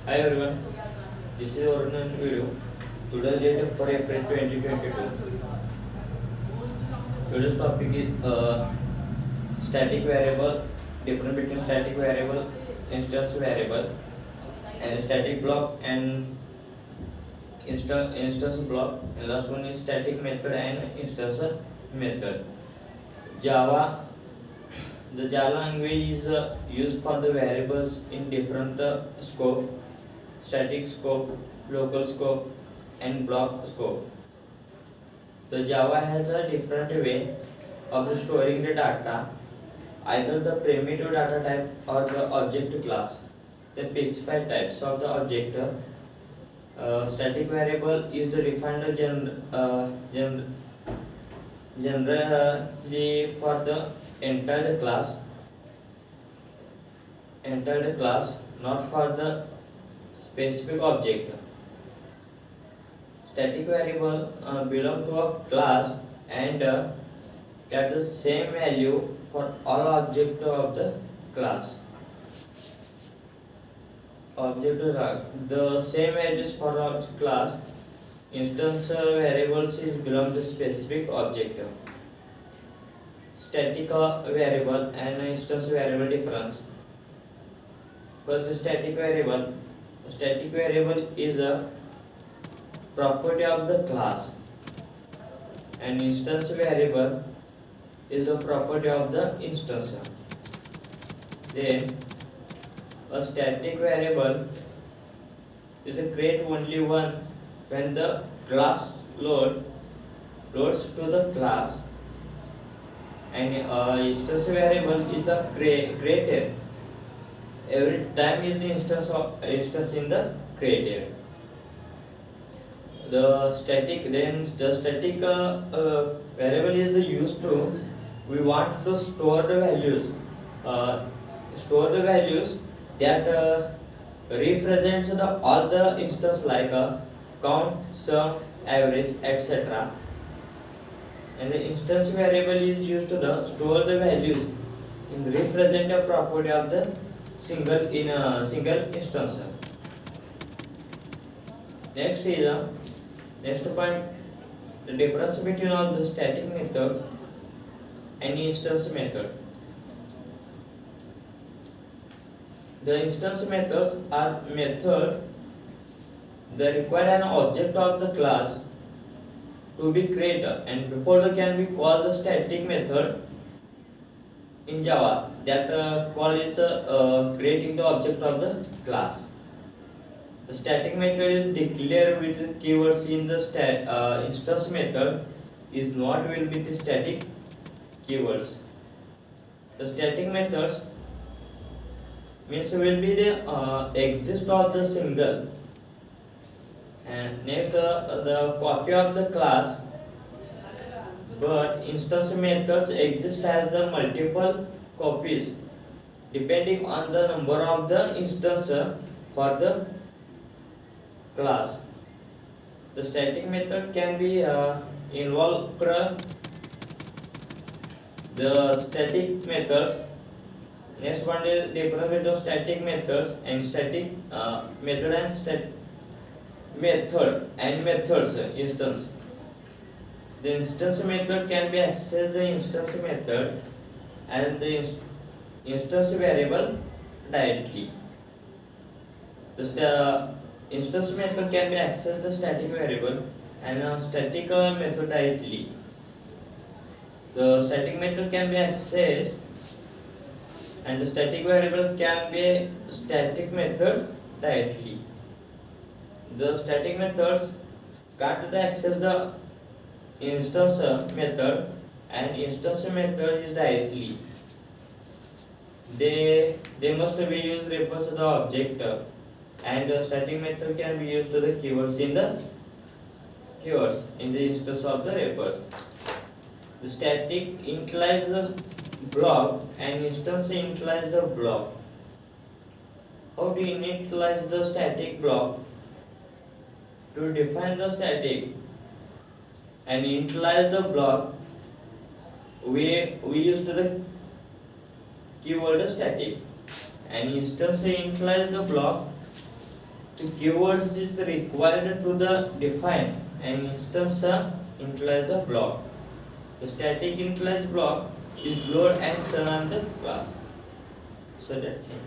Hi everyone, this is Ornan video. Today's date for April 2022. Today's topic is static variable, difference between static variable, instance variable, and static block and instance block. And last one is static method and instance method. Java. The Java language is used for the variables in different scope, static scope, local scope, and block scope. The Java has a different way of storing the data, either the primitive data type or the object class. The specified types of the object. Static variable is the defined generally for the entire class, not for the specific object. Static variable belong to a class and get the same value for all object of the class. The same values for our class. Instance variables is belong to specific object. Static variable and instance variable difference. First, static variable. Static variable is a property of the class, and instance variable is a property of the instance. Then, a static variable is created only one when the class loads to the class, and instance variable is created every time is the instance in the created. The static variable is the used to we want to store the values that represents all the instance like count, sum, average, etc. And the instance variable is used to store the values in the representative property of the single instance. Next point, the difference between of the static method and instance method. The instance methods are method that require an object of the class to be created, and before they can be called the static method in Java that call is creating the object of the class. The static method is declared with the keywords in the instance method is not will with the static keywords. The static methods means will be the exist of the single, and next the copy of the class, but instance methods exist as the multiple copies depending on the number of the instance for the class. The static method can be involved the static methods. Next one is difference between static methods and static method and methods instance. The instance method can be accessed the instance method and the instance variable directly. The instance method can be accessed the static variable and static method directly. The static method can be accessed and the static variable can be static method directly. The static methods can't access the instance method, and instance method is directly. They must be used refers to the object, and the static method can be used to the keywords in the instance of the refers. The static implies the block and instance implies the block. How to initialize the static block? To define the static and initialize the block, we use the keyword static, and instance initialize the block the keywords is required to the define an instance initialize the block. The static initialize block is load and son on the class. So that thing.